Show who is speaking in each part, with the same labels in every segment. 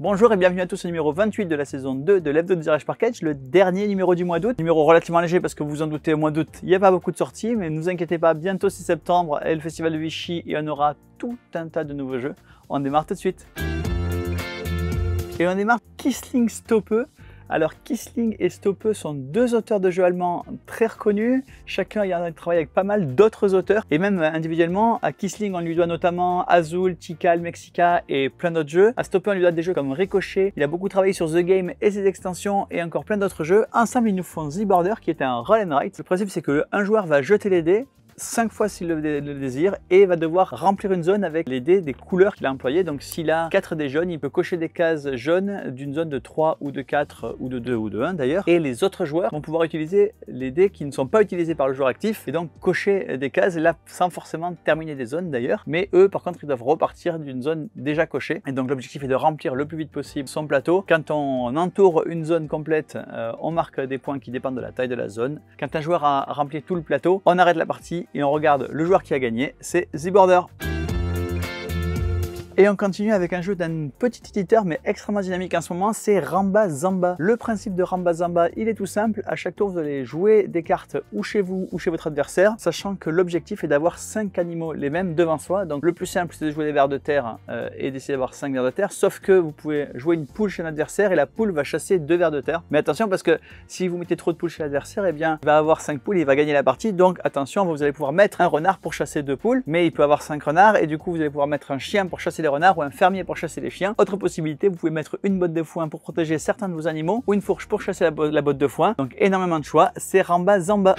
Speaker 1: Bonjour et bienvenue à tous au numéro 28 de la saison 2 de l'Hebdo de Garage Package, le dernier numéro du mois d'août. Numéro relativement léger parce que vous vous en doutez, au mois d'août, il n'y a pas beaucoup de sorties, mais ne vous inquiétez pas, bientôt 6 septembre est le festival de Vichy et on aura tout un tas de nouveaux jeux. On démarre tout de suite. Et on démarre Kissling Stoppe. Alors Kissling et Stoppe sont deux auteurs de jeux allemands très reconnus. Chacun a travaillé avec pas mal d'autres auteurs. Et même individuellement, à Kissling, on lui doit notamment Azul, Tikal, Mexica et plein d'autres jeux. À Stoppe, on lui doit des jeux comme Ricochet. Il a beaucoup travaillé sur The Game et ses extensions et encore plein d'autres jeux. Ensemble, ils nous font The Border qui est un roll and write. Le principe, c'est que un joueur va jeter les dés 5 fois s'il le désire et va devoir remplir une zone avec les dés des couleurs qu'il a employées. Donc s'il a 4 dés jaunes, il peut cocher des cases jaunes d'une zone de 3 ou de 4 ou de 2 ou de 1 d'ailleurs. Et les autres joueurs vont pouvoir utiliser les dés qui ne sont pas utilisés par le joueur actif et donc cocher des cases là sans forcément terminer des zones d'ailleurs. Mais eux par contre ils doivent repartir d'une zone déjà cochée. Et donc l'objectif est de remplir le plus vite possible son plateau. Quand on entoure une zone complète, on marque des points qui dépendent de la taille de la zone. Quand un joueur a rempli tout le plateau, on arrête la partie et on regarde le joueur qui a gagné, c'est The Border. Et on continue avec un jeu d'un petit éditeur mais extrêmement dynamique en ce moment, c'est Rambazamba. Le principe de Rambazamba, il est tout simple. À chaque tour, vous allez jouer des cartes ou chez vous ou chez votre adversaire, sachant que l'objectif est d'avoir 5 animaux les mêmes devant soi. Donc le plus simple, c'est de jouer des vers de terre et d'essayer d'avoir 5 vers de terre, sauf que vous pouvez jouer une poule chez un adversaire et la poule va chasser 2 vers de terre. Mais attention parce que si vous mettez trop de poules chez l'adversaire, eh bien, il va avoir 5 poules et il va gagner la partie. Donc attention, vous allez pouvoir mettre un renard pour chasser 2 poules, mais il peut avoir 5 renards et du coup, vous allez pouvoir mettre un chien pour chasser les renards ou un fermier pour chasser les chiens. Autre possibilité, vous pouvez mettre une botte de foin pour protéger certains de vos animaux ou une fourche pour chasser la botte de foin. Donc énormément de choix, c'est Rambazamba.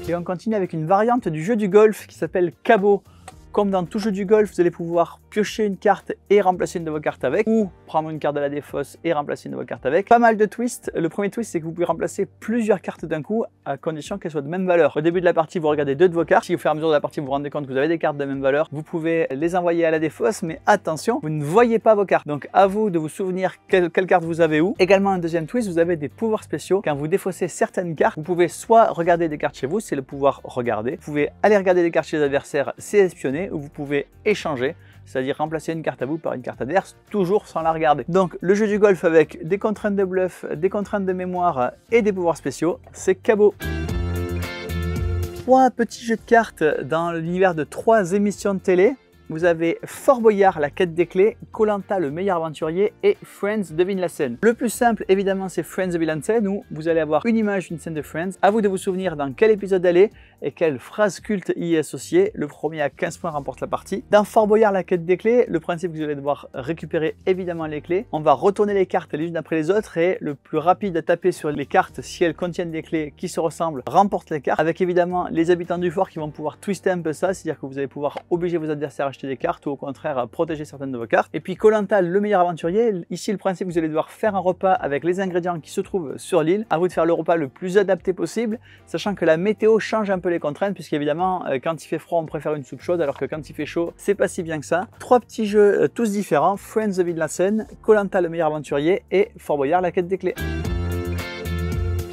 Speaker 1: Et on continue avec une variante du jeu du golf qui s'appelle Cabo. Comme dans tout jeu du golf, vous allez pouvoir piocher une carte et remplacer une de vos cartes avec, ou prendre une carte de la défausse et remplacer une de vos cartes avec. Pas mal de twists. Le premier twist, c'est que vous pouvez remplacer plusieurs cartes d'un coup à condition qu'elles soient de même valeur. Au début de la partie, vous regardez 2 de vos cartes. Si au fur et à mesure de la partie, vous vous rendez compte que vous avez des cartes de même valeur, vous pouvez les envoyer à la défausse, mais attention, vous ne voyez pas vos cartes. Donc à vous de vous souvenir quelle carte vous avez où. Également, un deuxième twist, vous avez des pouvoirs spéciaux. Quand vous défaussez certaines cartes, vous pouvez soit regarder des cartes chez vous, c'est le pouvoir regarder. Vous pouvez aller regarder des cartes chez les adversaires, c'est espionner, ou vous pouvez échanger, c'est-à-dire remplacer une carte à vous par une carte adverse, toujours sans la regarder. Donc le jeu du golf avec des contraintes de bluff, des contraintes de mémoire et des pouvoirs spéciaux, c'est Cabo. 3 petits jeux de cartes dans l'univers de 3 émissions de télé. Vous avez Fort Boyard, la quête des clés, Koh Lanta, le meilleur aventurier et Friends, devine la scène. Le plus simple, évidemment, c'est Friends, devine la scène où vous allez avoir une image d'une scène de Friends. À vous de vous souvenir dans quel épisode elle est et quelle phrase culte y est associée. Le premier à 15 points remporte la partie. Dans Fort Boyard, la quête des clés, le principe, vous allez devoir récupérer évidemment les clés. On va retourner les cartes les unes après les autres et le plus rapide à taper sur les cartes, si elles contiennent des clés qui se ressemblent, remporte les cartes. Avec évidemment les habitants du fort qui vont pouvoir twister un peu ça, c'est-à-dire que vous allez pouvoir obliger vos adversaires à acheter des cartes ou au contraire à protéger certaines de vos cartes. Et puis Koh Lanta, le meilleur aventurier, ici le principe, vous allez devoir faire un repas avec les ingrédients qui se trouvent sur l'île. À vous de faire le repas le plus adapté possible, sachant que la météo change un peu les contraintes, puisqu'évidemment quand il fait froid on préfère une soupe chaude, alors que quand il fait chaud c'est pas si bien que ça. 3 petits jeux tous différents, Friends, devine la scène, Koh Lanta, le meilleur aventurier et Fort Boyard, la quête des clés.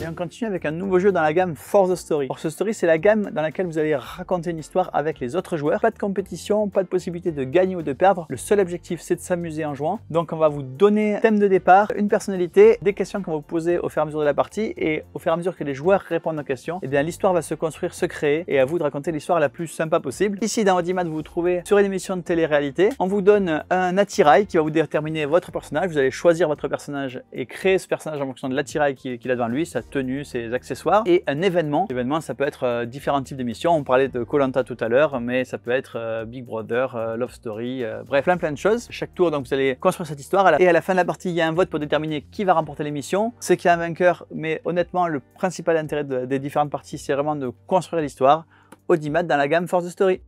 Speaker 1: Et on continue avec un nouveau jeu dans la gamme For the Story. For the Story, c'est la gamme dans laquelle vous allez raconter une histoire avec les autres joueurs. Pas de compétition, pas de possibilité de gagner ou de perdre. Le seul objectif, c'est de s'amuser en jouant. Donc on va vous donner un thème de départ, une personnalité, des questions qu'on va vous poser au fur et à mesure de la partie. Et au fur et à mesure que les joueurs répondent aux questions, eh bien l'histoire va se construire, se créer. Et à vous de raconter l'histoire la plus sympa possible. Ici, dans Audimat, vous vous trouvez sur une émission de télé-réalité. On vous donne un attirail qui va vous déterminer votre personnage. Vous allez choisir votre personnage et créer ce personnage en fonction de l'attirail qu'il a devant lui, sa tenue, ses accessoires, et un événement. L'événement, ça peut être différents types d'émissions. On parlait de Koh Lanta tout à l'heure, mais ça peut être Big Brother, Love Story, bref, plein de choses. Chaque tour, donc vous allez construire cette histoire. Et à la fin de la partie, il y a un vote pour déterminer qui va remporter l'émission. C'est qu'il y a un vainqueur, mais honnêtement, le principal intérêt des différentes parties, c'est vraiment de construire l'histoire. Audimat dans la gamme For the Story.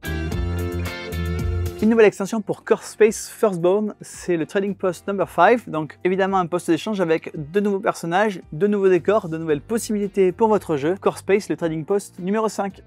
Speaker 1: Une nouvelle extension pour Core Space Firstborn, c'est le Trading Post Number 5, donc évidemment un poste d'échange avec de nouveaux personnages, de nouveaux décors, de nouvelles possibilités pour votre jeu. Core Space, le Trading Post numéro 5.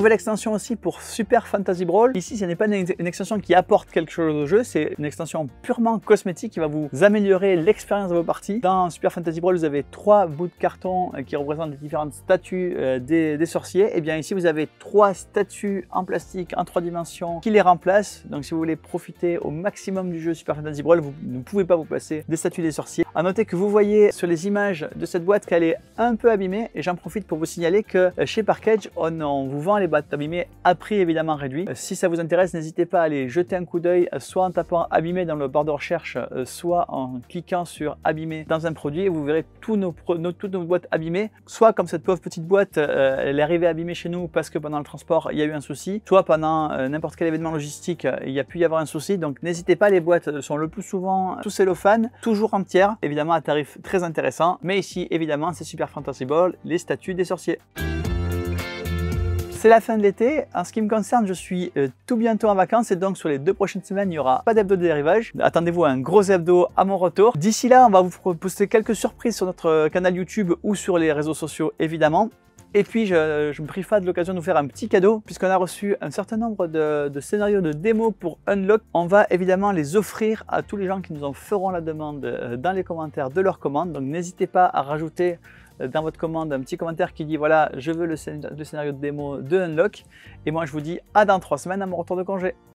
Speaker 1: Nouvelle extension aussi pour Super Fantasy Brawl. Ici, ce n'est pas une extension qui apporte quelque chose au jeu, c'est une extension purement cosmétique qui va vous améliorer l'expérience de vos parties. Dans Super Fantasy Brawl, vous avez 3 bouts de carton qui représentent les différentes statues des sorciers. Et bien ici, vous avez 3 statues en plastique en 3 dimensions qui les remplacent. Donc si vous voulez profiter au maximum du jeu Super Fantasy Brawl, vous ne pouvez pas vous passer des statues des sorciers. À noter que vous voyez sur les images de cette boîte qu'elle est un peu abîmée, et j'en profite pour vous signaler que chez Parkage, on vous vend les boîtes abîmées à prix évidemment réduit. Si ça vous intéresse, n'hésitez pas à aller jeter un coup d'œil, soit en tapant abîmé dans le barre de recherche, soit en cliquant sur abîmé dans un produit, et vous verrez toutes nos boîtes abîmées, soit comme cette pauvre petite boîte, elle est arrivée abîmée chez nous parce que pendant le transport il y a eu un souci, soit pendant n'importe quel événement logistique il y a pu y avoir un souci. Donc n'hésitez pas, les boîtes sont le plus souvent sous cellophane, toujours entières, évidemment à tarif très intéressant. Mais ici évidemment c'est Super Fantasy Brawl, les statues des sorciers. C'est la fin de l'été. En ce qui me concerne, je suis tout bientôt en vacances, et donc sur les 2 prochaines semaines, il n'y aura pas d'hebdo de dérivage. Attendez-vous à un gros hebdo à mon retour. D'ici là, on va vous poster quelques surprises sur notre canal YouTube ou sur les réseaux sociaux évidemment. Et puis, je me prive pas de l'occasion de vous faire un petit cadeau, puisqu'on a reçu un certain nombre de scénarios de démo pour Unlock. On va évidemment les offrir à tous les gens qui nous en feront la demande dans les commentaires de leur commande. Donc n'hésitez pas à rajouter dans votre commande un petit commentaire qui dit voilà, je veux le scénario de démo de Unlock. Et moi je vous dis à dans 3 semaines à mon retour de congé.